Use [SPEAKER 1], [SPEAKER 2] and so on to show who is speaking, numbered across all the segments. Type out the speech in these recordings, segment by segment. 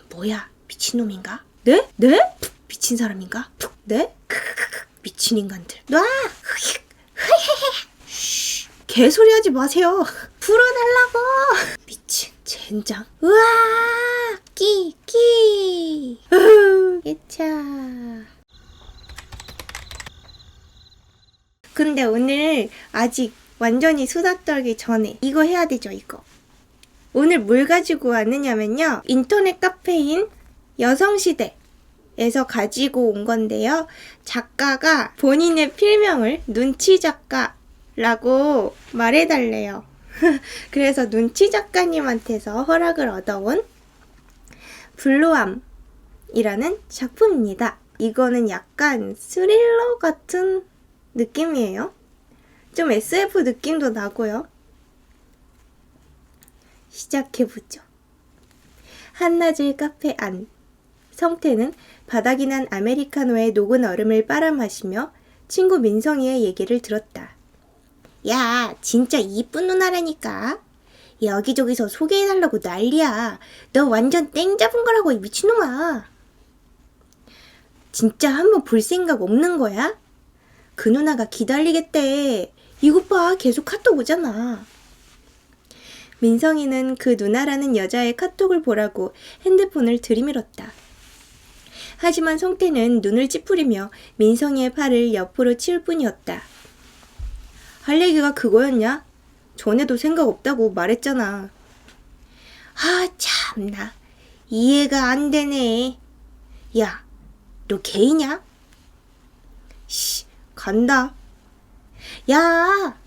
[SPEAKER 1] 뭐야, 미친놈인가? 네? 네? 미친 사람인가? 네? 미친 인간들. 놔! 쉬, 개소리 하지 마세요. 풀어달라고. 미친 젠장. 우와, 끼. 예차. 근데 오늘 아직 완전히 수다 떨기 전에 이거 해야 되죠, 이거. 오늘 뭘 가지고 왔느냐면요. 인터넷 카페인 여성시대에서 가지고 온 건데요. 작가가 본인의 필명을 눈치 작가라고 말해달래요. 그래서 눈치 작가님한테서 허락을 얻어온 블루암이라는 작품입니다. 이거는 약간 스릴러 같은 느낌이에요. 좀 SF 느낌도 나고요. 시작해보죠. 한낮의 카페 안. 성태는 바닥이 난 아메리카노에 녹은 얼음을 빨아 마시며 친구 민성이의 얘기를 들었다. 야, 진짜 이쁜 누나라니까. 여기저기서 소개해달라고 난리야. 너 완전 땡 잡은 거라고, 이 미친놈아. 진짜 한번 볼 생각 없는 거야? 그 누나가 기다리겠대. 이것 봐, 계속 카톡 오잖아. 민성이는 그 누나라는 여자의 카톡을 보라고 핸드폰을 들이밀었다. 하지만 성태는 눈을 찌푸리며 민성이의 팔을 옆으로 치울 뿐이었다. 할 얘기가 그거였냐? 전에도 생각 없다고 말했잖아. 아, 참나. 이해가 안 되네. 야, 너 게이냐? 씨, 간다. 야!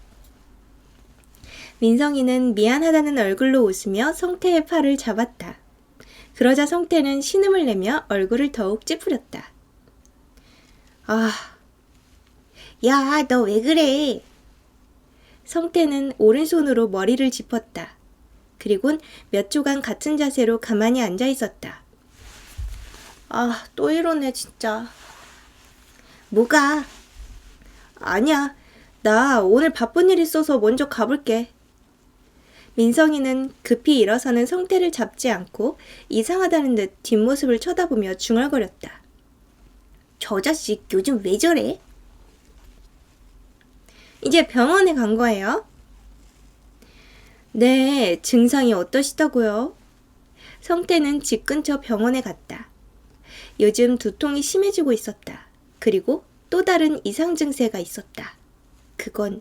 [SPEAKER 1] 민성이는 미안하다는 얼굴로 웃으며 성태의 팔을 잡았다. 그러자 성태는 신음을 내며 얼굴을 더욱 찌푸렸다. 아, 야, 너 왜 그래? 성태는 오른손으로 머리를 짚었다. 그리곤 몇 초간 같은 자세로 가만히 앉아 있었다. 아, 또 이러네 진짜. 뭐가? 아니야, 나 오늘 바쁜 일 있어서 먼저 가볼게. 민성이는 급히 일어서는 성태를 잡지 않고 이상하다는 듯 뒷모습을 쳐다보며 중얼거렸다. 저 자식 요즘 왜 저래? 이제 병원에 간 거예요? 네, 증상이 어떠시다고요? 성태는 집 근처 병원에 갔다. 요즘 두통이 심해지고 있었다. 그리고 또 다른 이상 증세가 있었다. 그건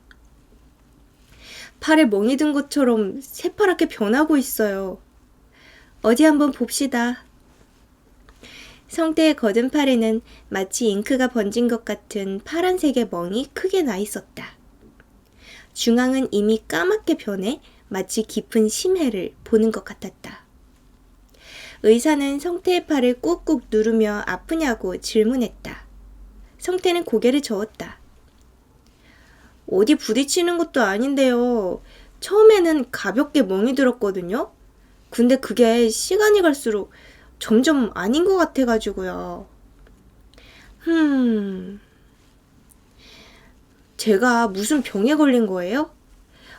[SPEAKER 1] 팔에 멍이 든 것처럼 새파랗게 변하고 있어요. 어디 한번 봅시다. 성태의 거든 팔에는 마치 잉크가 번진 것 같은 파란색의 멍이 크게 나 있었다. 중앙은 이미 까맣게 변해 마치 깊은 심해를 보는 것 같았다. 의사는 성태의 팔을 꾹꾹 누르며 아프냐고 질문했다. 성태는 고개를 저었다. 어디 부딪히는 것도 아닌데요. 처음에는 가볍게 멍이 들었거든요. 근데 그게 시간이 갈수록 점점 아닌 것 같아가지고요. 제가 무슨 병에 걸린 거예요?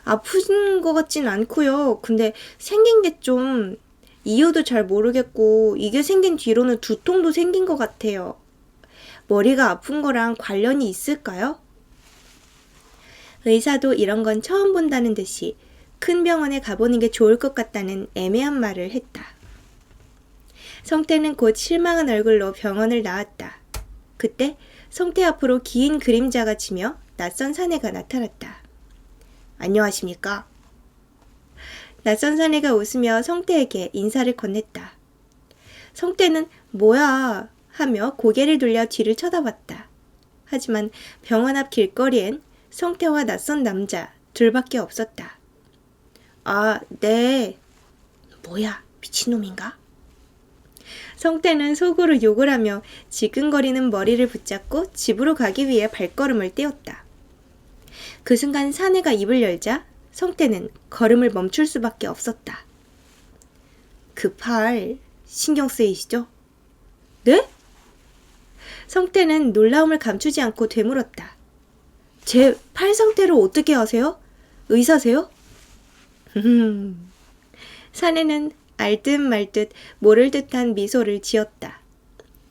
[SPEAKER 1] 아픈 것 같진 않고요. 근데 생긴 게 좀 이유도 잘 모르겠고 이게 생긴 뒤로는 두통도 생긴 것 같아요. 머리가 아픈 거랑 관련이 있을까요? 의사도 이런 건 처음 본다는 듯이 큰 병원에 가보는 게 좋을 것 같다는 애매한 말을 했다. 성태는 곧 실망한 얼굴로 병원을 나왔다. 그때 성태 앞으로 긴 그림자가 치며 낯선 사내가 나타났다. 안녕하십니까? 낯선 사내가 웃으며 성태에게 인사를 건넸다. 성태는 뭐야 하며 고개를 돌려 뒤를 쳐다봤다. 하지만 병원 앞 길거리엔 성태와 낯선 남자 둘밖에 없었다. 아, 네. 뭐야, 미친놈인가? 성태는 속으로 욕을 하며 지끈거리는 머리를 붙잡고 집으로 가기 위해 발걸음을 떼었다. 그 순간 사내가 입을 열자 성태는 걸음을 멈출 수밖에 없었다. 그 팔 신경 쓰이시죠? 네? 성태는 놀라움을 감추지 않고 되물었다. 제 팔 상태를 어떻게 아세요? 의사세요? 사내는 알듯 말듯 모를 듯한 미소를 지었다.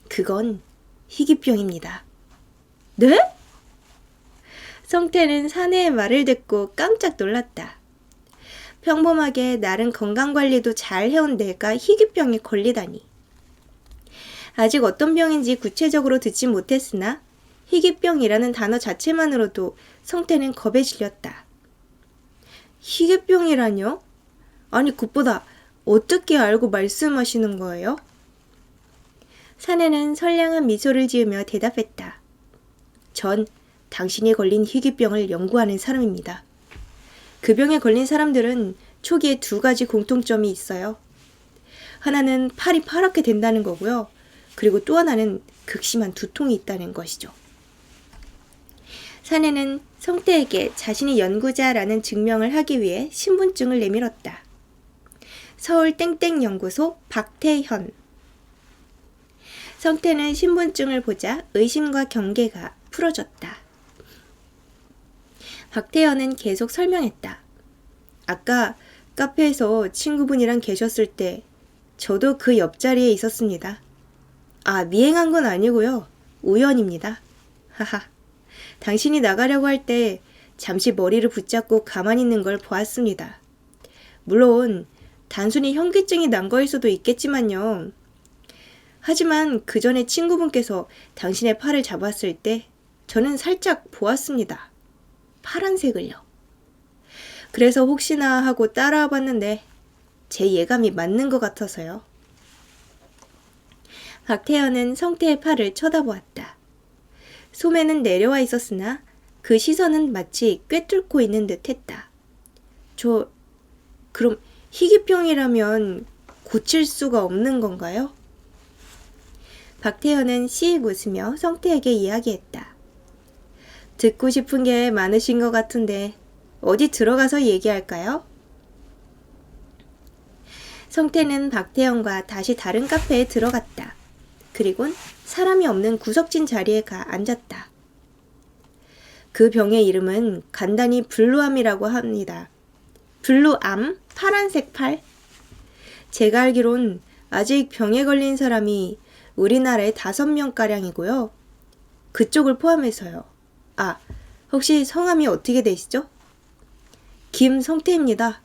[SPEAKER 1] 그건 희귀병입니다. 네? 성태는 사내의 말을 듣고 깜짝 놀랐다. 평범하게 나름 건강관리도 잘 해온 내가 희귀병에 걸리다니. 아직 어떤 병인지 구체적으로 듣지 못했으나 희귀병이라는 단어 자체만으로도 성태는 겁에 질렸다. 희귀병이라뇨? 아니 그보다 어떻게 알고 말씀하시는 거예요? 사내는 선량한 미소를 지으며 대답했다. 전 당신이 걸린 희귀병을 연구하는 사람입니다. 그 병에 걸린 사람들은 초기에 2가지 공통점이 있어요. 하나는 팔이 파랗게 된다는 거고요. 그리고 또 하나는 극심한 두통이 있다는 것이죠. 사내는 성태에게 자신이 연구자라는 증명을 하기 위해 신분증을 내밀었다. 서울 땡땡연구소 박태현. 성태는 신분증을 보자 의심과 경계가 풀어졌다. 박태현은 계속 설명했다. 아까 카페에서 친구분이랑 계셨을 때 저도 그 옆자리에 있었습니다. 아, 미행한 건 아니고요. 우연입니다. 하하. 당신이 나가려고 할 때 잠시 머리를 붙잡고 가만히 있는 걸 보았습니다. 물론 단순히 현기증이 난 거일 수도 있겠지만요. 하지만 그 전에 친구분께서 당신의 팔을 잡았을 때 저는 살짝 보았습니다. 파란색을요. 그래서 혹시나 하고 따라와 봤는데 제 예감이 맞는 것 같아서요. 박태현은 성태의 팔을 쳐다보았다. 소매는 내려와 있었으나 그 시선은 마치 꿰뚫고 있는 듯 했다. 그럼 희귀병이라면 고칠 수가 없는 건가요? 박태현은 씩 웃으며 성태에게 이야기했다. 듣고 싶은 게 많으신 것 같은데 어디 들어가서 얘기할까요? 성태는 박태현과 다시 다른 카페에 들어갔다. 그리곤 사람이 없는 구석진 자리에 가 앉았다. 그 병의 이름은 간단히 블루암이라고 합니다. 블루암? 파란색 팔? 제가 알기론 아직 병에 걸린 사람이 우리나라에 5명가량이고요. 그쪽을 포함해서요. 아, 혹시 성함이 어떻게 되시죠? 김성태입니다.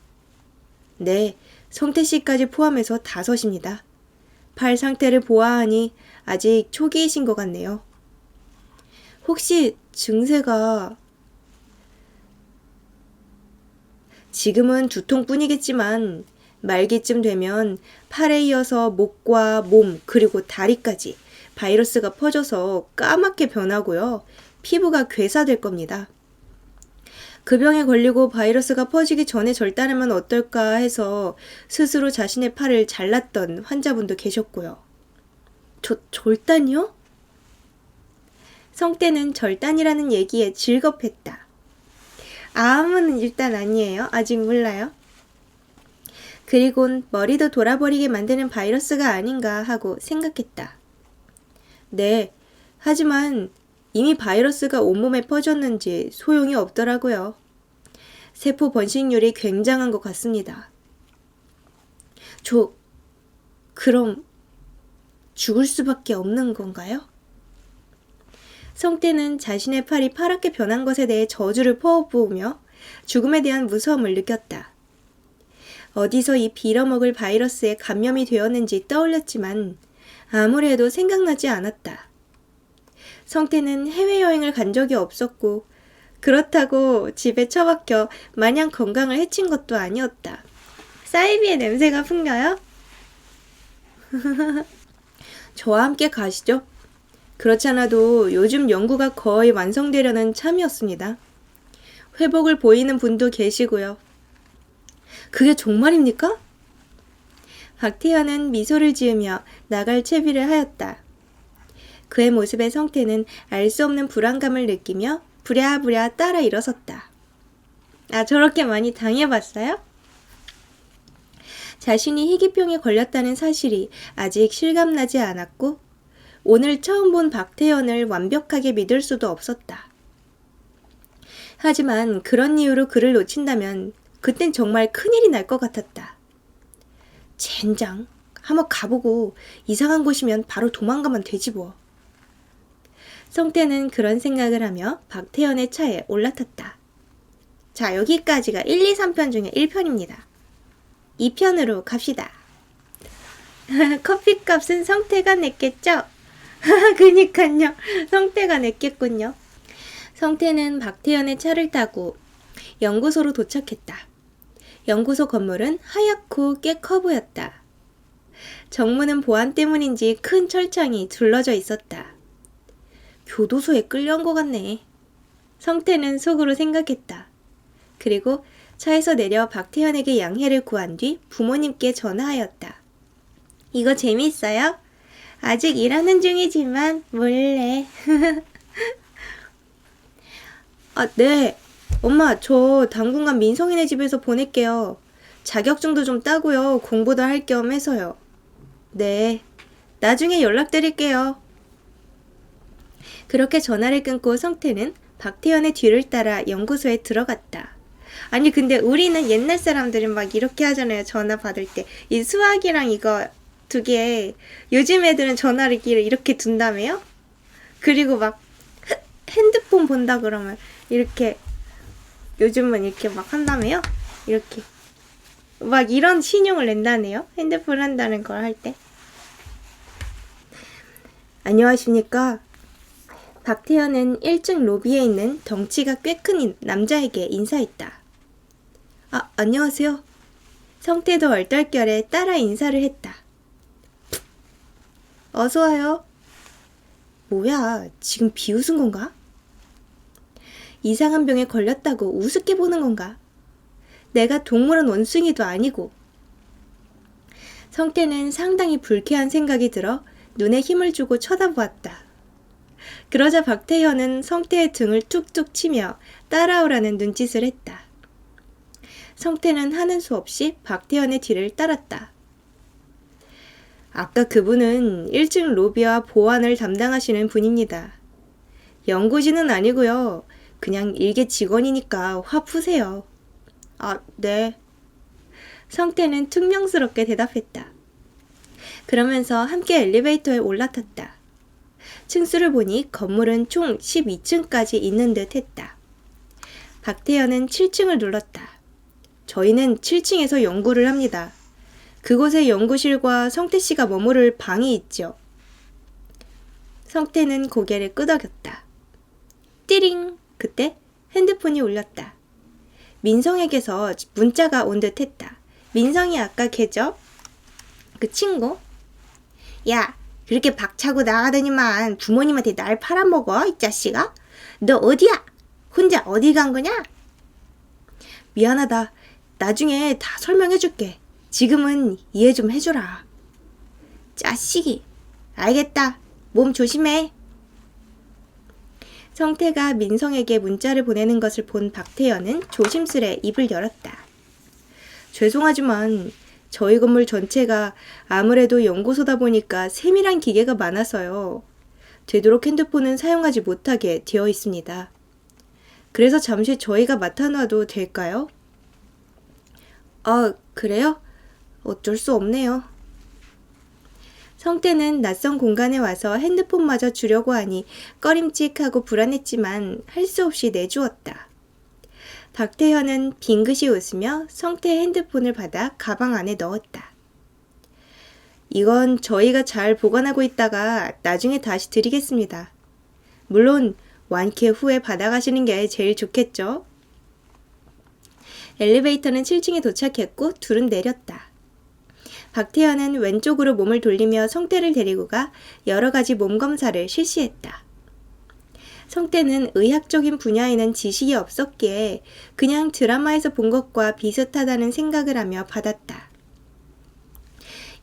[SPEAKER 1] 네, 성태씨까지 포함해서 5입니다. 팔 상태를 보아하니 아직 초기이신 것 같네요. 혹시 증세가... 지금은 두통뿐이겠지만 말기쯤 되면 팔에 이어서 목과 몸 그리고 다리까지 바이러스가 퍼져서 까맣게 변하고요. 피부가 괴사될 겁니다. 그 병에 걸리고 바이러스가 퍼지기 전에 절단하면 어떨까 해서 스스로 자신의 팔을 잘랐던 환자분도 계셨고요. 절단이요? 성태는 절단이라는 얘기에 질겁했다. 암은 일단 아니에요. 아직 몰라요. 그리곤 머리도 돌아버리게 만드는 바이러스가 아닌가 하고 생각했다. 네, 하지만 이미 바이러스가 온몸에 퍼졌는지 소용이 없더라고요. 세포 번식률이 굉장한 것 같습니다. 그럼 죽을 수밖에 없는 건가요? 성태는 자신의 팔이 파랗게 변한 것에 대해 저주를 퍼부으며 죽음에 대한 무서움을 느꼈다. 어디서 이 빌어먹을 바이러스에 감염이 되었는지 떠올렸지만 아무리 해도 생각나지 않았다. 성태는 해외여행을 간 적이 없었고 그렇다고 집에 처박혀 마냥 건강을 해친 것도 아니었다. 사이비의 냄새가 풍겨요? 저와 함께 가시죠. 그렇지 않아도 요즘 연구가 거의 완성되려는 참이었습니다. 회복을 보이는 분도 계시고요. 그게 정말입니까? 박태현은 미소를 지으며 나갈 채비를 하였다. 그의 모습에 성태는 알 수 없는 불안감을 느끼며 부랴부랴 따라 일어섰다. 아, 저렇게 많이 당해봤어요? 자신이 희귀병에 걸렸다는 사실이 아직 실감나지 않았고 오늘 처음 본 박태현을 완벽하게 믿을 수도 없었다. 하지만 그런 이유로 그를 놓친다면 그땐 정말 큰일이 날 것 같았다. 젠장. 한번 가보고 이상한 곳이면 바로 도망가면 되지 뭐. 성태는 그런 생각을 하며 박태현의 차에 올라탔다. 자, 여기까지가 1, 2, 3편 중에 1편입니다. 2편으로 갑시다. 커피값은 성태가 냈겠죠? 그니깐요. 성태가 냈겠군요. 성태는 박태현의 차를 타고 연구소로 도착했다. 연구소 건물은 하얗고 꽤 커 보였다. 정문은 보안 때문인지 큰 철창이 둘러져 있었다. 교도소에 끌려온 것 같네. 성태는 속으로 생각했다. 그리고 차에서 내려 박태현에게 양해를 구한 뒤 부모님께 전화하였다. 이거 재미있어요? 아직 일하는 중이지만 몰래. 아, 네. 엄마, 저 당분간 민성이네 집에서 보낼게요. 자격증도 좀 따고요. 공부도 할 겸 해서요. 네. 나중에 연락드릴게요. 그렇게 전화를 끊고 성태는 박태현의 뒤를 따라 연구소에 들어갔다. 아니, 근데 우리는 옛날 사람들은 막 이렇게 하잖아요. 전화 받을 때. 이 수화기랑 이거 두 개. 요즘 애들은 전화를 이렇게 둔다며요? 그리고 막 핸드폰 본다 그러면 이렇게 요즘은 이렇게 막 한다며요? 이렇게 막 이런 신용을 낸다네요. 핸드폰 한다는 걸 할 때. 안녕하십니까? 박태현은 1층 로비에 있는 덩치가 꽤 큰 남자에게 인사했다. 아, 안녕하세요. 성태도 얼떨결에 따라 인사를 했다. 어서와요. 뭐야, 지금 비웃은 건가? 이상한 병에 걸렸다고 우습게 보는 건가? 내가 동물원 원숭이도 아니고. 성태는 상당히 불쾌한 생각이 들어 눈에 힘을 주고 쳐다보았다. 그러자 박태현은 성태의 등을 툭툭 치며 따라오라는 눈짓을 했다. 성태는 하는 수 없이 박태현의 뒤를 따랐다. 아까 그분은 1층 로비와 보안을 담당하시는 분입니다. 연구진은 아니고요. 그냥 일개 직원이니까 화 푸세요. 아, 네. 성태는 퉁명스럽게 대답했다. 그러면서 함께 엘리베이터에 올라탔다. 층수를 보니 건물은 총 12층까지 있는 듯 했다. 박태현은 7층을 눌렀다. 저희는 7층에서 연구를 합니다. 그곳에 연구실과 성태씨가 머무를 방이 있죠. 성태는 고개를 끄덕였다. 띠링! 그때 핸드폰이 울렸다. 민성에게서 문자가 온 듯 했다. 민성이 아까 걔죠? 그 친구? 야, 그렇게 박차고 나가더니만 부모님한테 날 팔아먹어, 이 자식아? 너 어디야? 혼자 어디 간 거냐? 미안하다. 나중에 다 설명해줄게. 지금은 이해 좀 해줘라. 자식이. 알겠다. 몸 조심해. 성태가 민성에게 문자를 보내는 것을 본 박태현은 조심스레 입을 열었다. 죄송하지만 저희 건물 전체가 아무래도 연구소다 보니까 세밀한 기계가 많아서요. 되도록 핸드폰은 사용하지 못하게 되어 있습니다. 그래서 잠시 저희가 맡아놔도 될까요? 아, 그래요? 어쩔 수 없네요. 성태는 낯선 공간에 와서 핸드폰마저 주려고 하니 꺼림칙하고 불안했지만 할 수 없이 내주었다. 박태현은 빙긋이 웃으며 성태의 핸드폰을 받아 가방 안에 넣었다. 이건 저희가 잘 보관하고 있다가 나중에 다시 드리겠습니다. 물론 완쾌 후에 받아가시는 게 제일 좋겠죠? 엘리베이터는 7층에 도착했고 둘은 내렸다. 박태현은 왼쪽으로 몸을 돌리며 성태를 데리고 가 여러 가지 몸 검사를 실시했다. 성태는 의학적인 분야에는 지식이 없었기에 그냥 드라마에서 본 것과 비슷하다는 생각을 하며 받았다.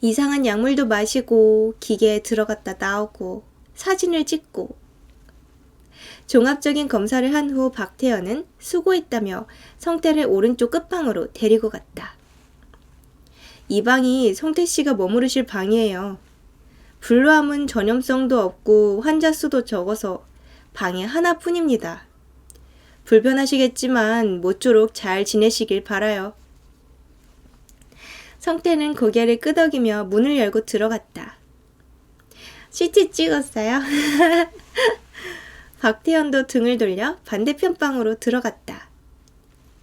[SPEAKER 1] 이상한 약물도 마시고 기계에 들어갔다 나오고 사진을 찍고 종합적인 검사를 한 후 박태현은 수고했다며 성태를 오른쪽 끝방으로 데리고 갔다. 이 방이 성태씨가 머무르실 방이에요. 불로암은 전염성도 없고 환자 수도 적어서 방이 하나뿐입니다. 불편하시겠지만 모쪼록 잘 지내시길 바라요. 성태는 고개를 끄덕이며 문을 열고 들어갔다. CT 찍었어요? 박태현도 등을 돌려 반대편 방으로 들어갔다.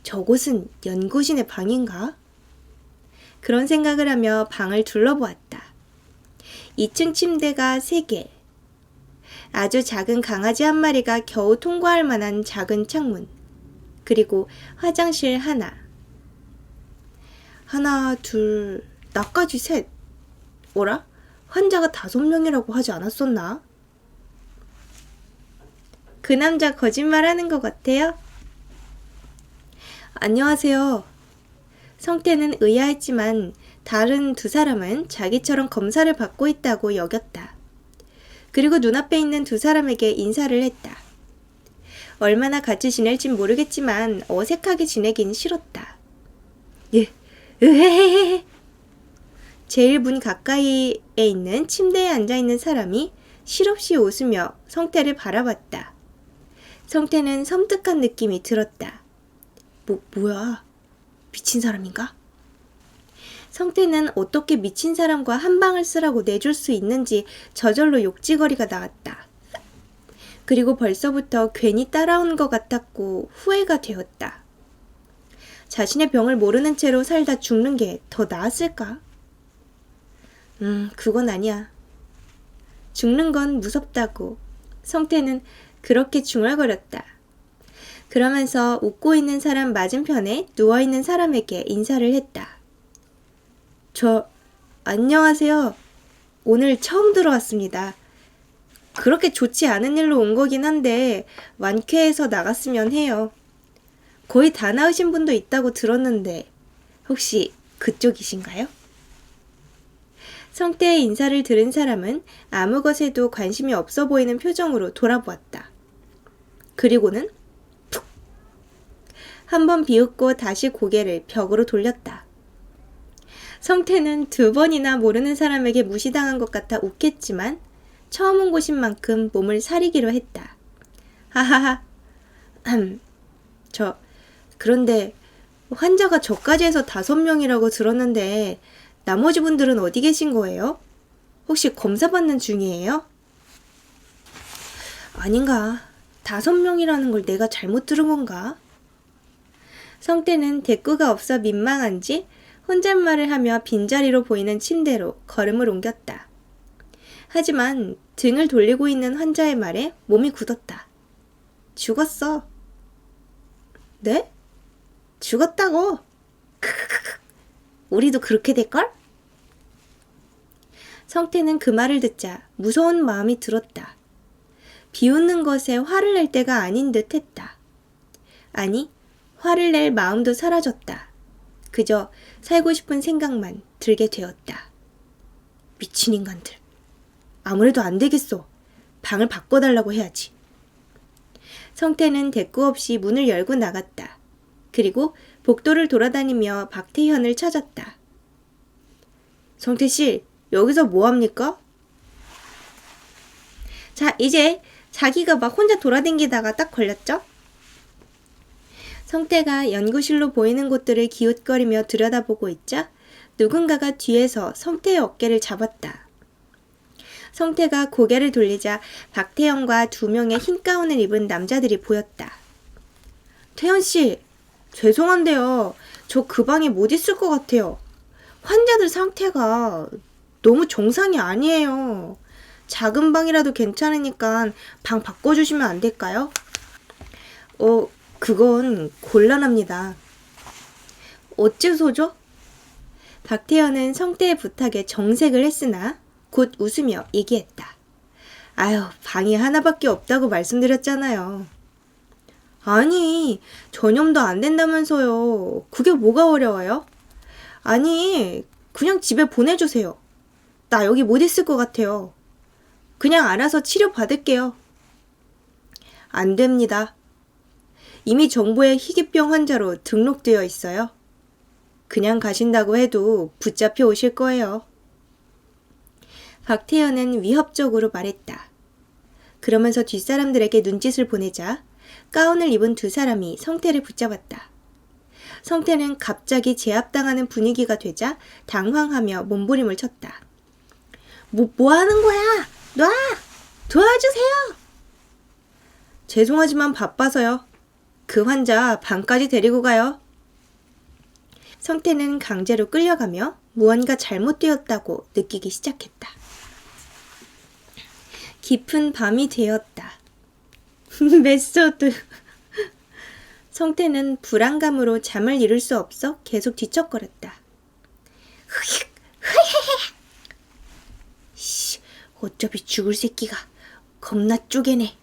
[SPEAKER 1] 저곳은 연구진의 방인가? 그런 생각을 하며 방을 둘러보았다. 2층 침대가 3개, 아주 작은 강아지 한 마리가 겨우 통과할 만한 작은 창문, 그리고 화장실 하나. 하나, 둘, 나까지 셋. 뭐라? 환자가 5명이라고 하지 않았었나? 그 남자 거짓말하는 것 같아요. 안녕하세요. 성태는 의아했지만 다른 2사람은 자기처럼 검사를 받고 있다고 여겼다. 그리고 눈앞에 있는 2사람에게 인사를 했다. 얼마나 같이 지낼진 모르겠지만 어색하게 지내긴 싫었다. 으헤헤헤. 제일 문 가까이에 있는 침대에 앉아있는 사람이 실없이 웃으며 성태를 바라봤다. 성태는 섬뜩한 느낌이 들었다. 뭐야? 미친 사람인가? 성태는 어떻게 미친 사람과 한 방을 쓰라고 내줄 수 있는지 저절로 욕지거리가 나왔다. 그리고 벌써부터 괜히 따라온 것 같았고 후회가 되었다. 자신의 병을 모르는 채로 살다 죽는 게 더 나았을까? 그건 아니야. 죽는 건 무섭다고. 성태는 그렇게 중얼거렸다. 그러면서 웃고 있는 사람 맞은편에 누워있는 사람에게 인사를 했다. 안녕하세요. 오늘 처음 들어왔습니다. 그렇게 좋지 않은 일로 온 거긴 한데 완쾌해서 나갔으면 해요. 거의 다 나으신 분도 있다고 들었는데 혹시 그쪽이신가요? 성태의 인사를 들은 사람은 아무 것에도 관심이 없어 보이는 표정으로 돌아보았다. 그리고는 푹! 한번 비웃고 다시 고개를 벽으로 돌렸다. 성태는 2번이나 모르는 사람에게 무시당한 것 같아 웃겠지만 처음 온 곳인 만큼 몸을 사리기로 했다. 하하하. 그런데 환자가 저까지 해서 5명이라고 들었는데 나머지 분들은 어디 계신 거예요? 혹시 검사받는 중이에요? 아닌가? 5명이라는 걸 내가 잘못 들은 건가? 성태는 대꾸가 없어 민망한지 혼잣말을 하며 빈자리로 보이는 침대로 걸음을 옮겼다. 하지만 등을 돌리고 있는 환자의 말에 몸이 굳었다. 죽었어. 네? 죽었다고. 우리도 그렇게 될걸? 성태는 그 말을 듣자 무서운 마음이 들었다. 비웃는 것에 화를 낼 때가 아닌 듯 했다. 아니, 화를 낼 마음도 사라졌다. 그저 살고 싶은 생각만 들게 되었다. 미친 인간들. 아무래도 안 되겠어. 방을 바꿔달라고 해야지. 성태는 대꾸 없이 문을 열고 나갔다. 그리고 복도를 돌아다니며 박태현을 찾았다. 성태씨, 여기서 뭐합니까? 자, 이제 자기가 막 혼자 돌아다니다가 딱 걸렸죠? 성태가 연구실로 보이는 곳들을 기웃거리며 들여다보고 있자 누군가가 뒤에서 성태의 어깨를 잡았다. 성태가 고개를 돌리자 박태현과 2명의 흰 가운을 입은 남자들이 보였다. 태현씨, 죄송한데요. 저 그 방에 못 있을 것 같아요. 환자들 상태가 너무 정상이 아니에요. 작은 방이라도 괜찮으니까 방 바꿔주시면 안 될까요? 그건 곤란합니다. 어째서죠? 박태현은 성태의 부탁에 정색을 했으나 곧 웃으며 얘기했다. 아유, 방이 하나밖에 없다고 말씀드렸잖아요. 아니, 전염도 안 된다면서요. 그게 뭐가 어려워요? 아니, 그냥 집에 보내주세요. 나 여기 못 있을 것 같아요. 그냥 알아서 치료받을게요. 안 됩니다. 이미 정부에 희귀병 환자로 등록되어 있어요. 그냥 가신다고 해도 붙잡혀 오실 거예요. 박태현은 위협적으로 말했다. 그러면서 뒷사람들에게 눈짓을 보내자 가운을 입은 2사람이 성태를 붙잡았다. 성태는 갑자기 제압당하는 분위기가 되자 당황하며 몸부림을 쳤다. 뭐 하는 거야? 놔! 도와주세요! 죄송하지만 바빠서요. 그 환자 방까지 데리고 가요. 성태는 강제로 끌려가며 무언가 잘못되었다고 느끼기 시작했다. 깊은 밤이 되었다. 메소드. 성태는 불안감으로 잠을 이룰 수 없어 계속 뒤척거렸다. 어차피 죽을 새끼가 겁나 쪼개네.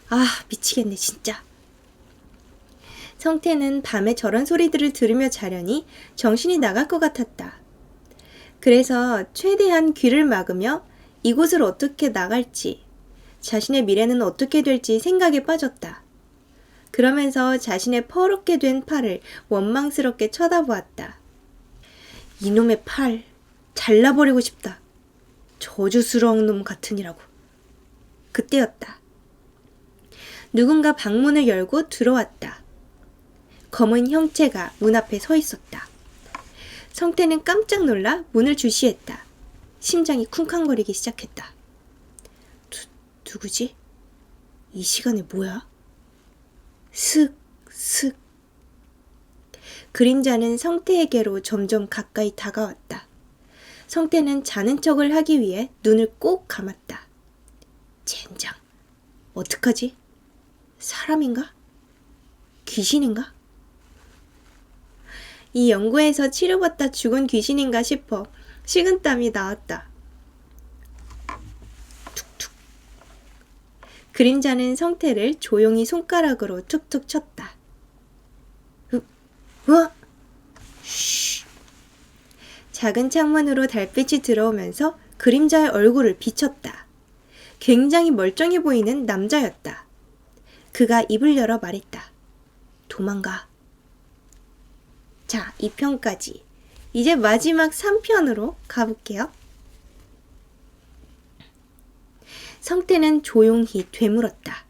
[SPEAKER 1] 아, 미치겠네 진짜. 성태는 밤에 저런 소리들을 들으며 자려니 정신이 나갈 것 같았다. 그래서 최대한 귀를 막으며 이곳을 어떻게 나갈지, 자신의 미래는 어떻게 될지 생각에 빠졌다. 그러면서 자신의 퍼렇게 된 팔을 원망스럽게 쳐다보았다. 이놈의 팔, 잘라버리고 싶다. 저주스러운 놈 같으니라고. 그때였다. 누군가 방문을 열고 들어왔다. 검은 형체가 문 앞에 서 있었다. 성태는 깜짝 놀라 문을 주시했다. 심장이 쿵쾅거리기 시작했다. 누구지? 이 시간에 뭐야? 슥. 그림자는 성태에게로 점점 가까이 다가왔다. 성태는 자는 척을 하기 위해 눈을 꼭 감았다. 젠장, 어떡하지? 사람인가? 귀신인가? 이 연구에서 치료받다 죽은 귀신인가 싶어 식은땀이 나왔다. 툭툭. 그림자는 성태를 조용히 손가락으로 툭툭 쳤다. 쉬. 작은 창문으로 달빛이 들어오면서 그림자의 얼굴을 비췄다. 굉장히 멀쩡해 보이는 남자였다. 그가 입을 열어 말했다. 도망가. 자, 2편까지. 이제 마지막 3편으로 가볼게요. 성태는 조용히 되물었다.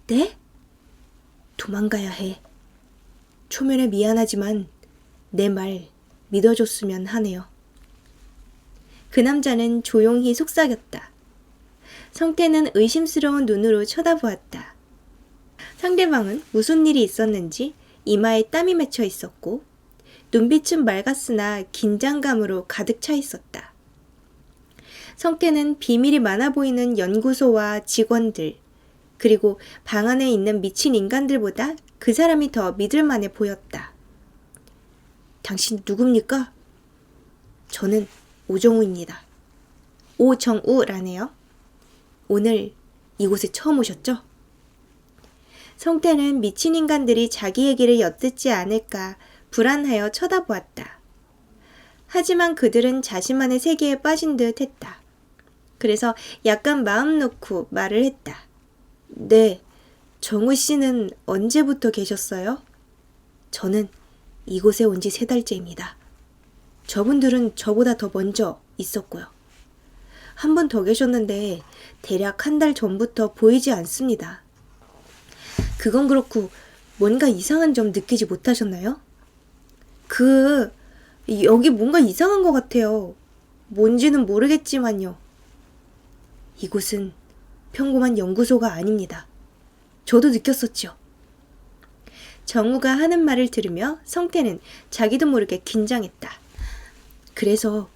[SPEAKER 1] 네? 도망가야 해. 초면에 미안하지만 내 말 믿어줬으면 하네요. 그 남자는 조용히 속삭였다. 성태는 의심스러운 눈으로 쳐다보았다. 상대방은 무슨 일이 있었는지 이마에 땀이 맺혀 있었고 눈빛은 맑았으나 긴장감으로 가득 차 있었다. 성태는 비밀이 많아 보이는 연구소와 직원들, 그리고 방 안에 있는 미친 인간들보다 그 사람이 더 믿을만해 보였다. 당신 누굽니까? 저는 오정우입니다. 오정우라네요. 오늘 이곳에 처음 오셨죠? 성태는 미친 인간들이 자기 얘기를 엿듣지 않을까 불안하여 쳐다보았다. 하지만 그들은 자신만의 세계에 빠진 듯 했다. 그래서 약간 마음 놓고 말을 했다. 네, 정우 씨는 언제부터 계셨어요? 저는 이곳에 온 지 3달째입니다. 저분들은 저보다 더 먼저 있었고요. 한 분 더 계셨는데 대략 1달 전부터 보이지 않습니다. 그건 그렇고 뭔가 이상한 점 느끼지 못하셨나요? 여기 뭔가 이상한 것 같아요. 뭔지는 모르겠지만요. 이곳은 평범한 연구소가 아닙니다. 저도 느꼈었죠. 정우가 하는 말을 들으며 성태는 자기도 모르게 긴장했다. 그래서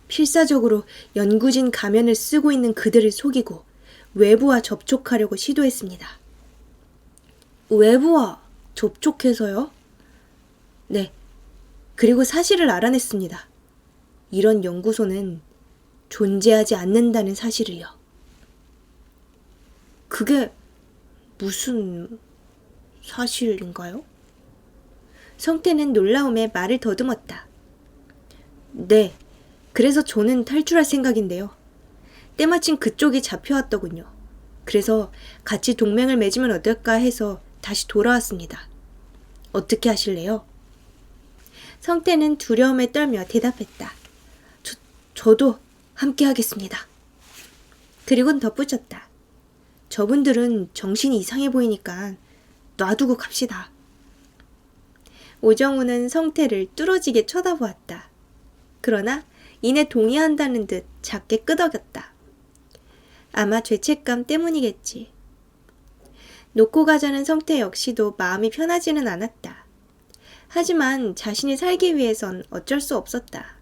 [SPEAKER 1] 필사적으로 연구진 가면을 쓰고 있는 그들을 속이고 외부와 접촉하려고 시도했습니다. 외부와 접촉해서요? 네. 그리고 사실을 알아냈습니다. 이런 연구소는 존재하지 않는다는 사실을요. 그게 무슨 사실인가요? 성태는 놀라움에 말을 더듬었다. 네, 그래서 저는 탈출할 생각인데요. 때마침 그쪽이 잡혀왔더군요. 그래서 같이 동맹을 맺으면 어떨까 해서 다시 돌아왔습니다. 어떻게 하실래요? 성태는 두려움에 떨며 대답했다. 저도 함께 하겠습니다. 그리고는 덧붙였다. 저분들은 정신이 이상해 보이니까 놔두고 갑시다. 오정우는 성태를 뚫어지게 쳐다보았다. 그러나 이내 동의한다는 듯 작게 끄덕였다. 아마 죄책감 때문이겠지. 놓고 가자는 성태 역시도 마음이 편하지는 않았다. 하지만 자신이 살기 위해선 어쩔 수 없었다.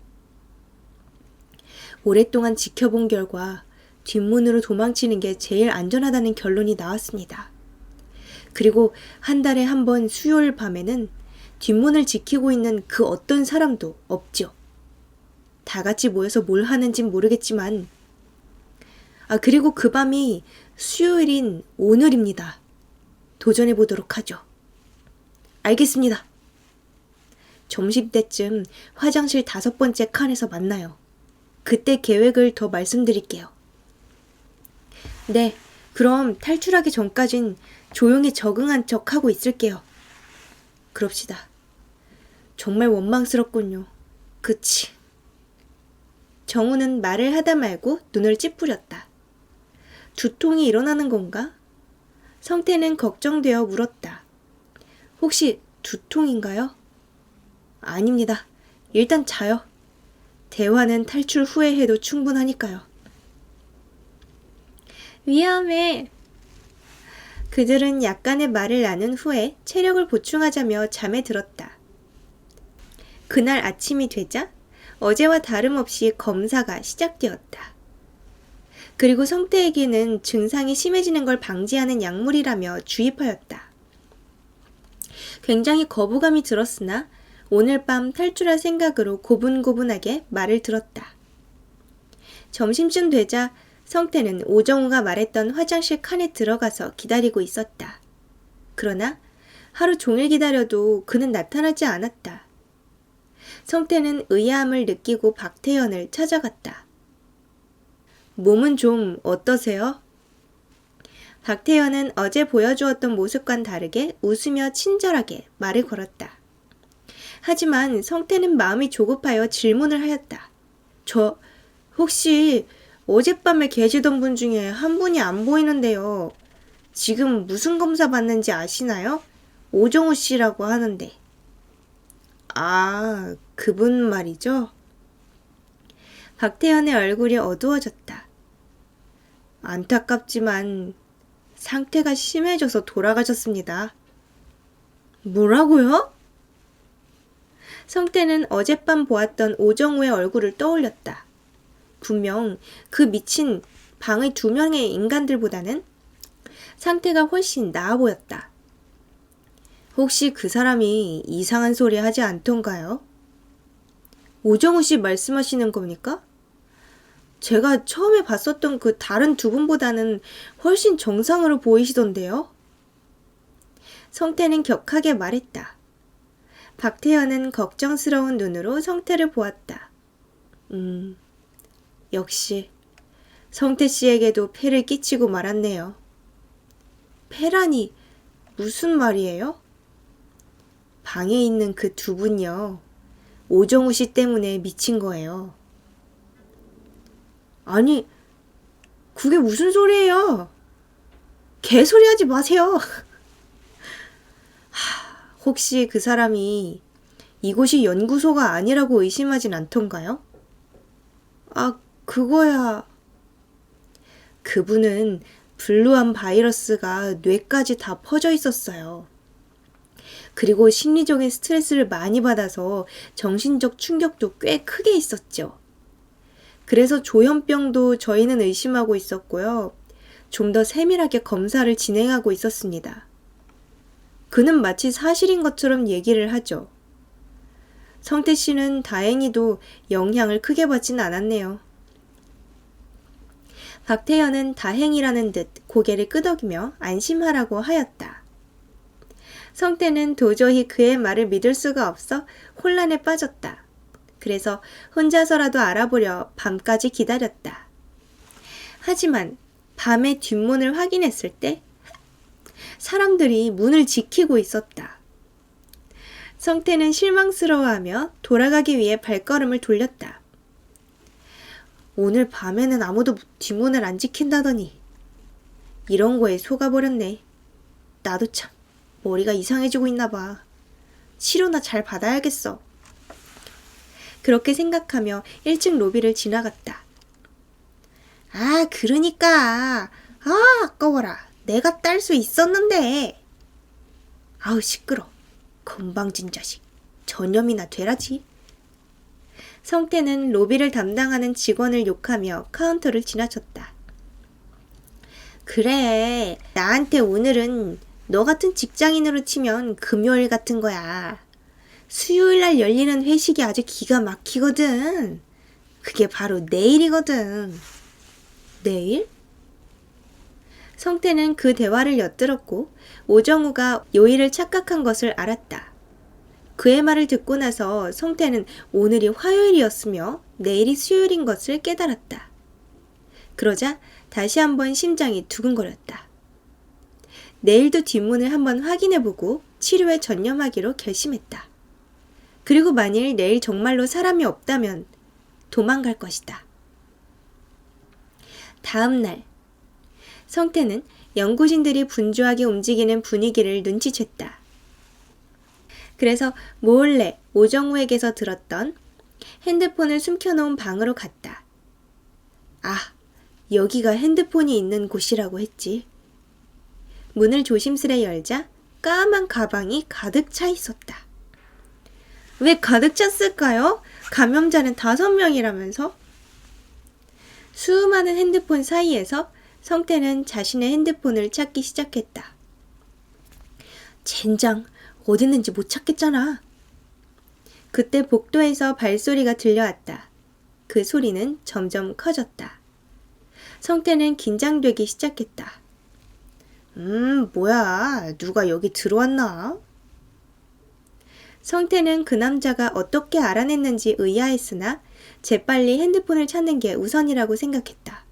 [SPEAKER 1] 오랫동안 지켜본 결과 뒷문으로 도망치는 게 제일 안전하다는 결론이 나왔습니다. 그리고 한 달에 한 번 수요일 밤에는 뒷문을 지키고 있는 그 어떤 사람도 없죠. 다 같이 모여서 뭘 하는진 모르겠지만 그리고 그 밤이 수요일인 오늘입니다. 도전해 보도록 하죠. 알겠습니다. 점심때쯤 화장실 5번째 칸에서 만나요. 그때 계획을 더 말씀드릴게요. 네, 그럼 탈출하기 전까진 조용히 적응한 척 하고 있을게요. 그럽시다. 정말 원망스럽군요. 그치. 정우는 말을 하다 말고 눈을 찌푸렸다. 두통이 일어나는 건가? 성태는 걱정되어 물었다. 혹시 두통인가요? 아닙니다. 일단 자요. 대화는 탈출 후에 해도 충분하니까요. 위험해. 그들은 약간의 말을 나눈 후에 체력을 보충하자며 잠에 들었다. 그날 아침이 되자 어제와 다름없이 검사가 시작되었다. 그리고 성태에게는 증상이 심해지는 걸 방지하는 약물이라며 주입하였다. 굉장히 거부감이 들었으나 오늘 밤 탈출할 생각으로 고분고분하게 말을 들었다. 점심쯤 되자 성태는 오정우가 말했던 화장실 칸에 들어가서 기다리고 있었다. 그러나 하루 종일 기다려도 그는 나타나지 않았다. 성태는 의아함을 느끼고 박태연을 찾아갔다. 몸은 좀 어떠세요? 박태연은 어제 보여주었던 모습과는 다르게 웃으며 친절하게 말을 걸었다. 하지만 성태는 마음이 조급하여 질문을 하였다. 저 혹시 어젯밤에 계시던 분 중에 한 분이 안 보이는데요. 지금 무슨 검사 받는지 아시나요? 오정우 씨라고 하는데. 아, 그분 말이죠? 박태연의 얼굴이 어두워졌다. 안타깝지만 상태가 심해져서 돌아가셨습니다. 뭐라고요? 성태는 어젯밤 보았던 오정우의 얼굴을 떠올렸다. 분명 그 미친 방의 2명의 인간들보다는 상태가 훨씬 나아 보였다. 혹시 그 사람이 이상한 소리 하지 않던가요? 오정우 씨 말씀하시는 겁니까? 제가 처음에 봤었던 그 다른 2분보다는 훨씬 정상으로 보이시던데요? 성태는 격하게 말했다. 박태연은 걱정스러운 눈으로 성태를 보았다. 역시 성태 씨에게도 폐를 끼치고 말았네요. 폐라니 무슨 말이에요? 방에 있는 그 2분요. 오정우 씨 때문에 미친 거예요. 아니, 그게 무슨 소리예요? 개소리 하지 마세요. 혹시 그 사람이 이곳이 연구소가 아니라고 의심하진 않던가요? 그거야. 그분은 블루암 바이러스가 뇌까지 다 퍼져 있었어요. 그리고 심리적인 스트레스를 많이 받아서 정신적 충격도 꽤 크게 있었죠. 그래서 조현병도 저희는 의심하고 있었고요. 좀 더 세밀하게 검사를 진행하고 있었습니다. 그는 마치 사실인 것처럼 얘기를 하죠. 성태 씨는 다행히도 영향을 크게 받진 않았네요. 박태연은 다행이라는 듯 고개를 끄덕이며 안심하라고 하였다. 성태는 도저히 그의 말을 믿을 수가 없어 혼란에 빠졌다. 그래서 혼자서라도 알아보려 밤까지 기다렸다. 하지만 밤에 뒷문을 확인했을 때 사람들이 문을 지키고 있었다. 성태는 실망스러워하며 돌아가기 위해 발걸음을 돌렸다. 오늘 밤에는 아무도 뒷문을 안 지킨다더니 이런 거에 속아버렸네. 나도 참 머리가 이상해지고 있나 봐. 치료나 잘 받아야겠어. 그렇게 생각하며 1층 로비를 지나갔다. 아, 그러니까. 아까워라. 내가 딸 수 있었는데. 아우, 시끄러. 건방진 자식. 전염이나 되라지. 성태는 로비를 담당하는 직원을 욕하며 카운터를 지나쳤다. 그래, 나한테 오늘은 너 같은 직장인으로 치면 금요일 같은 거야. 수요일 날 열리는 회식이 아주 기가 막히거든. 그게 바로 내일이거든. 내일? 성태는 그 대화를 엿들었고 오정우가 요일을 착각한 것을 알았다. 그의 말을 듣고 나서 성태는 오늘이 화요일이었으며 내일이 수요일인 것을 깨달았다. 그러자 다시 한번 심장이 두근거렸다. 내일도 뒷문을 한번 확인해보고 치료에 전념하기로 결심했다. 그리고 만일 내일 정말로 사람이 없다면 도망갈 것이다. 다음 날 성태는 연구진들이 분주하게 움직이는 분위기를 눈치챘다. 그래서 몰래 오정우에게서 들었던 핸드폰을 숨겨놓은 방으로 갔다. 아, 여기가 핸드폰이 있는 곳이라고 했지. 문을 조심스레 열자 까만 가방이 가득 차 있었다. 왜 가득 찼을까요? 감염자는 5명이라면서? 수많은 핸드폰 사이에서 성태는 자신의 핸드폰을 찾기 시작했다. 젠장, 어디 있는지 못 찾겠잖아. 그때 복도에서 발소리가 들려왔다. 그 소리는 점점 커졌다. 성태는 긴장되기 시작했다. 뭐야, 누가 여기 들어왔나? 성태는 그 남자가 어떻게 알아냈는지 의아했으나 재빨리 핸드폰을 찾는 게 우선이라고 생각했다.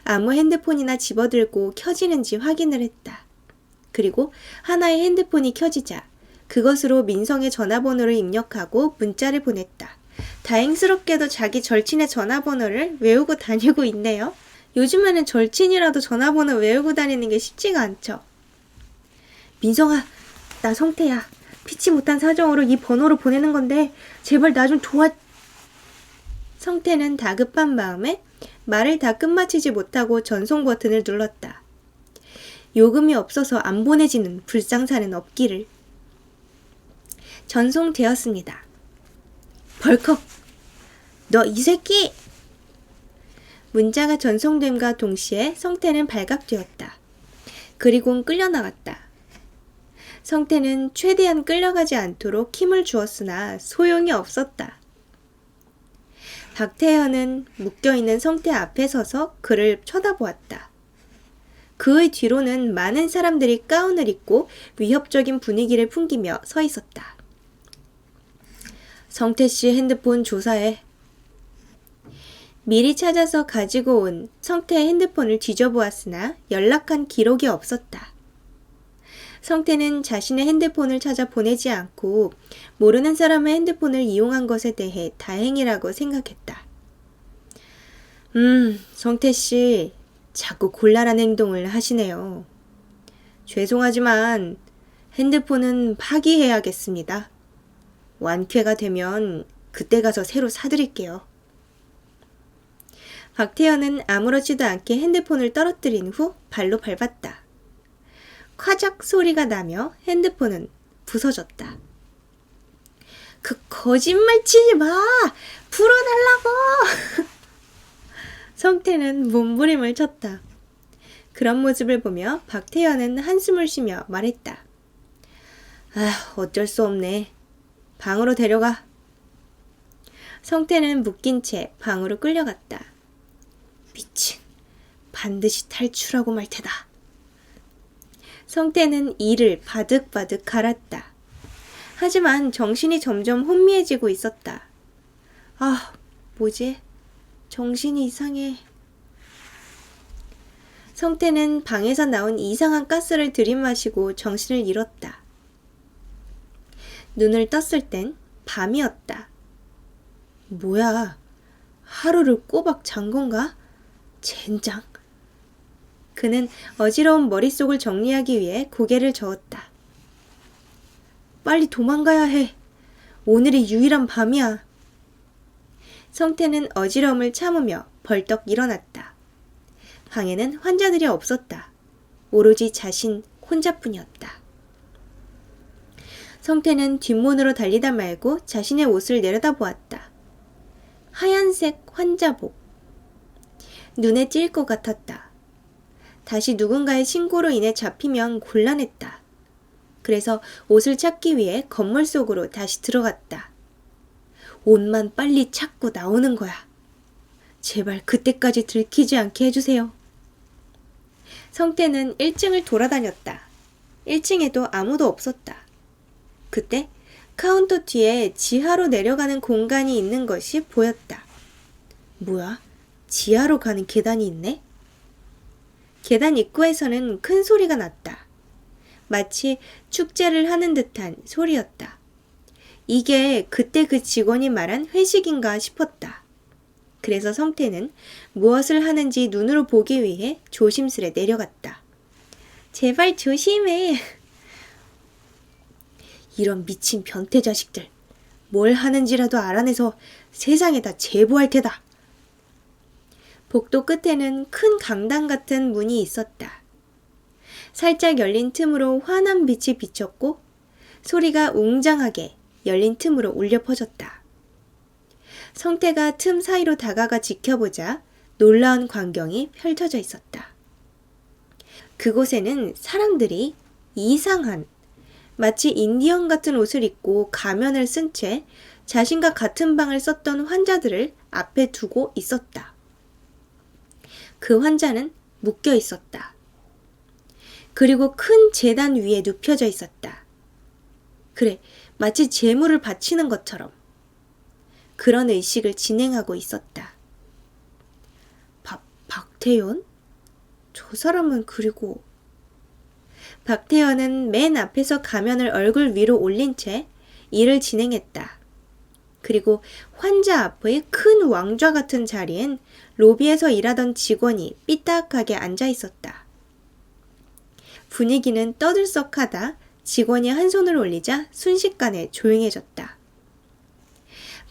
[SPEAKER 1] 아무 핸드폰이나 집어들고 켜지는지 확인을 했다. 그리고 하나의 핸드폰이 켜지자 그것으로 민성의 전화번호를 입력하고 문자를 보냈다. 다행스럽게도 자기 절친의 전화번호를 외우고 다니고 있네요. 요즘에는 절친이라도 전화번호 외우고 다니는 게 쉽지가 않죠. 민성아, 나 성태야. 피치 못한 사정으로 이 번호로 보내는 건데 제발 나 좀 도와... 성태는 다급한 마음에 말을 다 끝마치지 못하고 전송 버튼을 눌렀다. 요금이 없어서 안 보내지는 불상사는 없기를. 전송되었습니다. 벌컥! 너 이 새끼! 문자가 전송됨과 동시에 성태는 발각되었다. 그리곤 끌려나갔다. 성태는 최대한 끌려가지 않도록 힘을 주었으나 소용이 없었다. 박태현은 묶여있는 성태 앞에 서서 그를 쳐다보았다. 그의 뒤로는 많은 사람들이 가운을 입고 위협적인 분위기를 풍기며 서 있었다. 성태씨 핸드폰 조사해. 미리 찾아서 가지고 온 성태의 핸드폰을 뒤져보았으나 연락한 기록이 없었다. 성태는 자신의 핸드폰을 찾아 보내지 않고 모르는 사람의 핸드폰을 이용한 것에 대해 다행이라고 생각했다. 성태씨, 자꾸 곤란한 행동을 하시네요. 죄송하지만 핸드폰은 파기해야겠습니다. 완쾌가 되면 그때 가서 새로 사드릴게요. 박태현은 아무렇지도 않게 핸드폰을 떨어뜨린 후 발로 밟았다. 콰작 소리가 나며 핸드폰은 부서졌다. 그 거짓말 치지 마! 풀어달라고! 성태는 몸부림을 쳤다. 그런 모습을 보며 박태현은 한숨을 쉬며 말했다. 아, 어쩔 수 없네. 방으로 데려가. 성태는 묶인 채 방으로 끌려갔다. 미친, 반드시 탈출하고 말 테다. 성태는 이를 바득바득 갈았다. 하지만 정신이 점점 혼미해지고 있었다. 아, 뭐지? 정신이 이상해. 성태는 방에서 나온 이상한 가스를 들이마시고 정신을 잃었다. 눈을 떴을 땐 밤이었다. 뭐야? 하루를 꼬박 잔 건가? 젠장. 그는 어지러운 머릿속을 정리하기 위해 고개를 저었다. 빨리 도망가야 해. 오늘이 유일한 밤이야. 성태는 어지러움을 참으며 벌떡 일어났다. 방에는 환자들이 없었다. 오로지 자신 혼자뿐이었다. 성태는 뒷문으로 달리다 말고 자신의 옷을 내려다보았다. 하얀색 환자복. 눈에 띌 것 같았다. 다시 누군가의 신고로 인해 잡히면 곤란했다. 그래서 옷을 찾기 위해 건물 속으로 다시 들어갔다. 옷만 빨리 찾고 나오는 거야. 제발 그때까지 들키지 않게 해주세요. 성태는 1층을 돌아다녔다. 1층에도 아무도 없었다. 그때 카운터 뒤에 지하로 내려가는 공간이 있는 것이 보였다. 뭐야? 지하로 가는 계단이 있네? 계단 입구에서는 큰 소리가 났다. 마치 축제를 하는 듯한 소리였다. 이게 그때 그 직원이 말한 회식인가 싶었다. 그래서 성태는 무엇을 하는지 눈으로 보기 위해 조심스레 내려갔다. 제발 조심해. 이런 미친 변태 자식들. 뭘 하는지라도 알아내서 세상에다 제보할 테다. 복도 끝에는 큰 강당 같은 문이 있었다. 살짝 열린 틈으로 환한 빛이 비쳤고 소리가 웅장하게 열린 틈으로 울려 퍼졌다. 성태가 틈 사이로 다가가 지켜보자 놀라운 광경이 펼쳐져 있었다. 그곳에는 사람들이 이상한 마치 인디언 같은 옷을 입고 가면을 쓴 채 자신과 같은 방을 썼던 환자들을 앞에 두고 있었다. 그 환자는 묶여 있었다. 그리고 큰 제단 위에 눕혀져 있었다. 그래, 마치 제물을 바치는 것처럼 그런 의식을 진행하고 있었다. 박태현? 저 사람은 그리고 박태현은 맨 앞에서 가면을 얼굴 위로 올린 채 일을 진행했다. 그리고 환자 앞의 큰 왕좌 같은 자리엔 로비에서 일하던 직원이 삐딱하게 앉아 있었다. 분위기는 떠들썩하다 직원이 한 손을 올리자 순식간에 조용해졌다.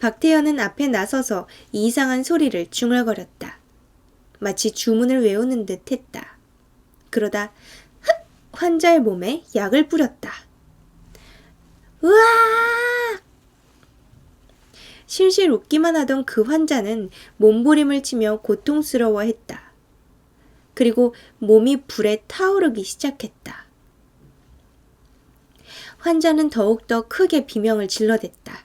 [SPEAKER 1] 박태현은 앞에 나서서 이상한 소리를 중얼거렸다. 마치 주문을 외우는 듯 했다. 그러다 환자의 몸에 약을 뿌렸다. 으아! 실실 웃기만 하던 그 환자는 몸부림을 치며 고통스러워했다. 그리고 몸이 불에 타오르기 시작했다. 환자는 더욱더 크게 비명을 질러댔다.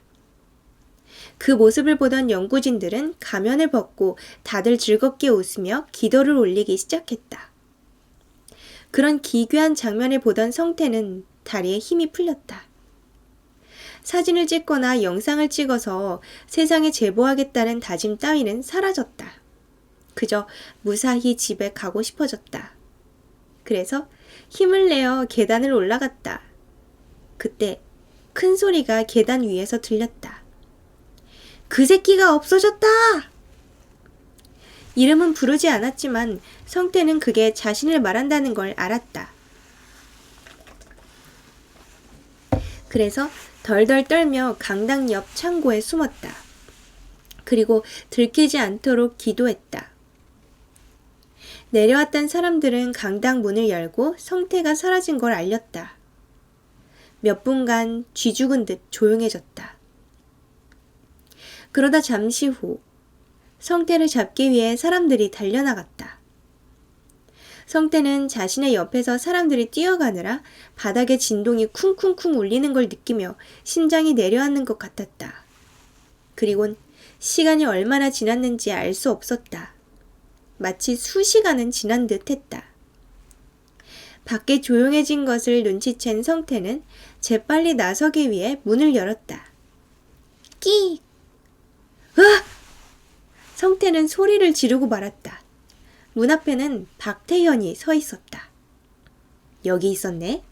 [SPEAKER 1] 그 모습을 보던 연구진들은 가면을 벗고 다들 즐겁게 웃으며 기도를 올리기 시작했다. 그런 기괴한 장면을 보던 성태는 다리에 힘이 풀렸다. 사진을 찍거나 영상을 찍어서 세상에 제보하겠다는 다짐 따위는 사라졌다. 그저 무사히 집에 가고 싶어졌다. 그래서 힘을 내어 계단을 올라갔다. 그때 큰 소리가 계단 위에서 들렸다. 그 새끼가 없어졌다! 이름은 부르지 않았지만 성태는 그게 자신을 말한다는 걸 알았다. 그래서 덜덜 떨며 강당 옆 창고에 숨었다. 그리고 들키지 않도록 기도했다. 내려왔던 사람들은 강당 문을 열고 성태가 사라진 걸 알렸다. 몇 분간 쥐죽은 듯 조용해졌다. 그러다 잠시 후 성태를 잡기 위해 사람들이 달려나갔다. 성태는 자신의 옆에서 사람들이 뛰어가느라 바닥에 진동이 쿵쿵쿵 울리는 걸 느끼며 심장이 내려앉는 것 같았다. 그리곤 시간이 얼마나 지났는지 알 수 없었다. 마치 수시간은 지난 듯 했다. 밖에 조용해진 것을 눈치챈 성태는 재빨리 나서기 위해 문을 열었다. 끼익! 으악! 성태는 소리를 지르고 말았다. 문 앞에는 박태현이 서 있었다. 여기 있었네.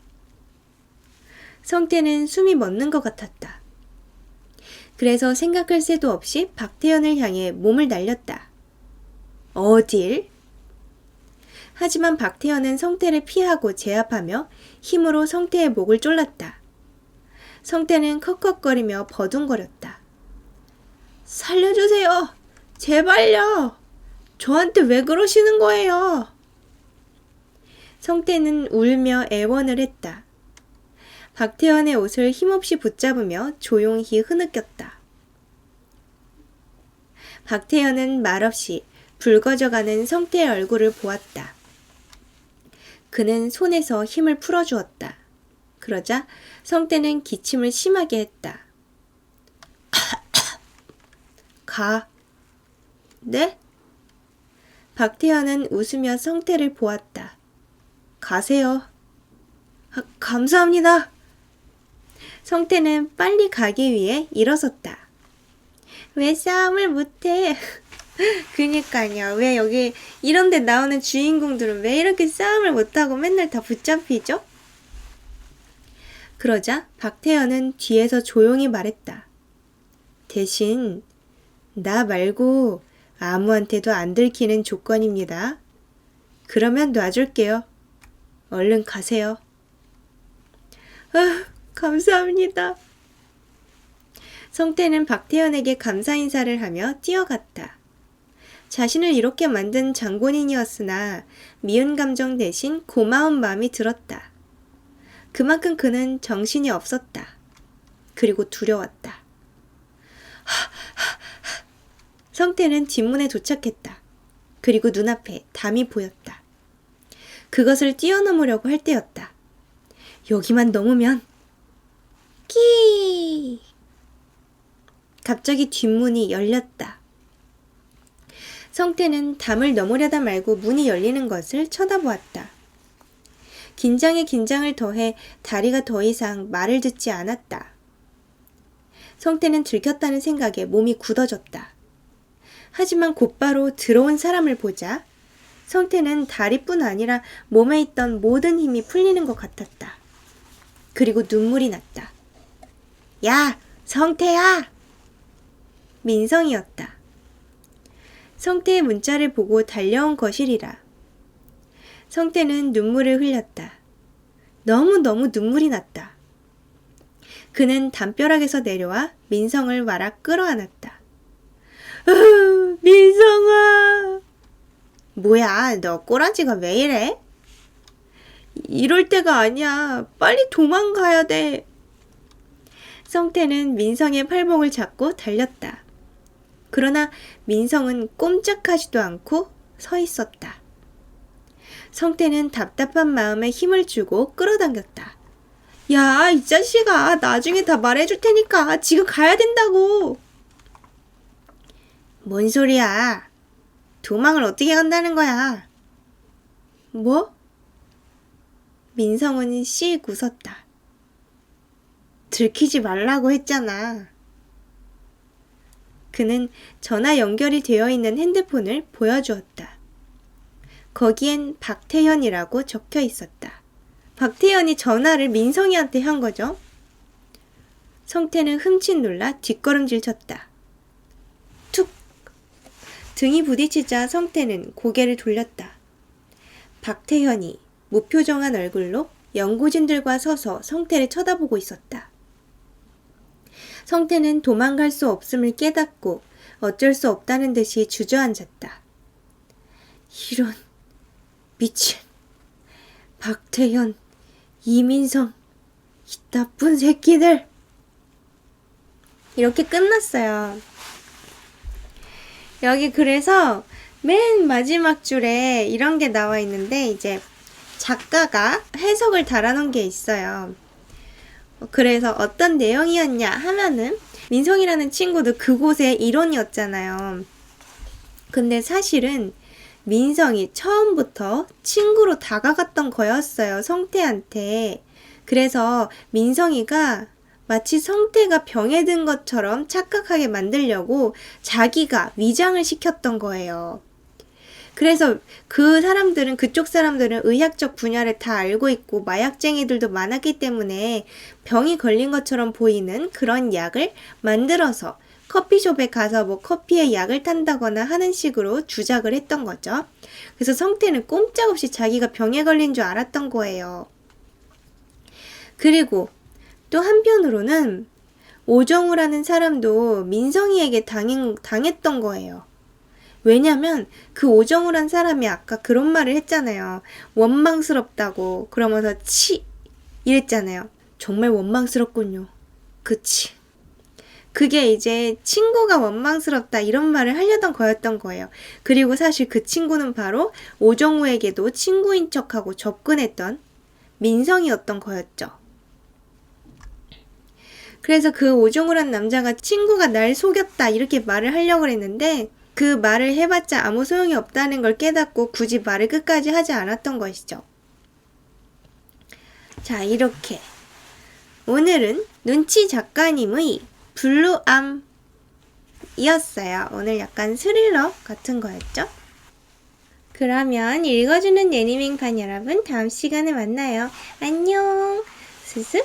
[SPEAKER 1] 성태는 숨이 멎는 것 같았다. 그래서 생각할 새도 없이 박태현을 향해 몸을 날렸다. 어딜? 하지만 박태현은 성태를 피하고 제압하며 힘으로 성태의 목을 졸랐다. 성태는 컥컥거리며 버둥거렸다. 살려주세요. 제발요. 저한테 왜 그러시는 거예요? 성태는 울며 애원을 했다. 박태현의 옷을 힘없이 붙잡으며 조용히 흐느꼈다. 박태현은 말없이 붉어져가는 성태의 얼굴을 보았다. 그는 손에서 힘을 풀어주었다. 그러자 성태는 기침을 심하게 했다. 가. 네? 박태현은 웃으며 성태를 보았다. 가세요. 감사합니다. 성태는 빨리 가기 위해 일어섰다. 왜 싸움을 못해? 그니까요. 왜 여기 이런 데 나오는 주인공들은 왜 이렇게 싸움을 못하고 맨날 다 붙잡히죠? 그러자 박태현은 뒤에서 조용히 말했다. 대신 나 말고 아무한테도 안 들키는 조건입니다. 그러면 놔줄게요. 얼른 가세요. 감사합니다. 성태는 박태현에게 감사 인사를 하며 뛰어갔다. 자신을 이렇게 만든 장본인이었으나 미운 감정 대신 고마운 마음이 들었다. 그만큼 그는 정신이 없었다. 그리고 두려웠다. 성태는 뒷문에 도착했다. 그리고 눈앞에 담이 보였다. 그것을 뛰어넘으려고 할 때였다. 여기만 넘으면 끼! 갑자기 뒷문이 열렸다. 성태는 담을 넘으려다 말고 문이 열리는 것을 쳐다보았다. 긴장에 긴장을 더해 다리가 더 이상 말을 듣지 않았다. 성태는 들켰다는 생각에 몸이 굳어졌다. 하지만 곧바로 들어온 사람을 보자 성태는 다리뿐 아니라 몸에 있던 모든 힘이 풀리는 것 같았다. 그리고 눈물이 났다. 야, 성태야! 민성이었다. 성태의 문자를 보고 달려온 것이리라. 성태는 눈물을 흘렸다. 너무너무 눈물이 났다. 그는 담벼락에서 내려와 민성을 와락 끌어안았다. 민성아! 뭐야, 너 꼬라지가 왜 이래? 이럴 때가 아니야. 빨리 도망가야 돼. 성태는 민성의 팔목을 잡고 달렸다. 그러나 민성은 꼼짝하지도 않고 서 있었다. 성태는 답답한 마음에 힘을 주고 끌어당겼다. 야, 이 자식아, 나중에 다 말해줄 테니까 지금 가야 된다고. 뭔 소리야? 도망을 어떻게 간다는 거야? 뭐? 민성은 씩 웃었다. 들키지 말라고 했잖아. 그는 전화 연결이 되어 있는 핸드폰을 보여주었다. 거기엔 박태현이라고 적혀 있었다. 박태현이 전화를 민성이한테 한 거죠. 성태는 흠칫 놀라 뒷걸음질 쳤다. 툭! 등이 부딪히자 성태는 고개를 돌렸다. 박태현이 무표정한 얼굴로 연구진들과 서서 성태를 쳐다보고 있었다. 성태는 도망갈 수 없음을 깨닫고 어쩔 수 없다는 듯이 주저앉았다. 이런 미친 박태현, 이민성, 이 나쁜 새끼들. 이렇게 끝났어요. 여기 그래서 맨 마지막 줄에 이런 게 나와 있는데 이제 작가가 해석을 달아놓은 게 있어요. 그래서 어떤 내용이었냐 하면은 민성이라는 친구도 그곳의 일원이었잖아요. 근데 사실은 민성이 처음부터 친구로 다가갔던 거였어요. 성태한테. 그래서 민성이가 마치 성태가 병에 든 것처럼 착각하게 만들려고 자기가 위장을 시켰던 거예요. 그래서 그쪽 사람들은 의학적 분야를 다 알고 있고 마약쟁이들도 많았기 때문에 병이 걸린 것처럼 보이는 그런 약을 만들어서 커피숍에 가서 뭐 커피에 약을 탄다거나 하는 식으로 주작을 했던 거죠. 그래서 성태는 꼼짝없이 자기가 병에 걸린 줄 알았던 거예요. 그리고 또 한편으로는 오정우라는 사람도 민성이에게 당했던 거예요. 왜냐면 그 오정우란 사람이 아까 그런 말을 했잖아요. 원망스럽다고. 그러면서 이랬잖아요. 정말 원망스럽군요. 그치. 그게 이제 친구가 원망스럽다 이런 말을 하려던 거였던 거예요. 그리고 사실 그 친구는 바로 오정우에게도 친구인 척하고 접근했던 민성이었던 거였죠. 그래서 그 오정우란 남자가 친구가 날 속였다 이렇게 말을 하려고 했는데 그 말을 해봤자 아무 소용이 없다는 걸 깨닫고 굳이 말을 끝까지 하지 않았던 것이죠. 자, 이렇게 오늘은 눈치 작가님의 블루암이었어요. 오늘 약간 스릴러 같은 거였죠? 그러면 읽어주는 예니밍판 여러분 다음 시간에 만나요. 안녕. 스스.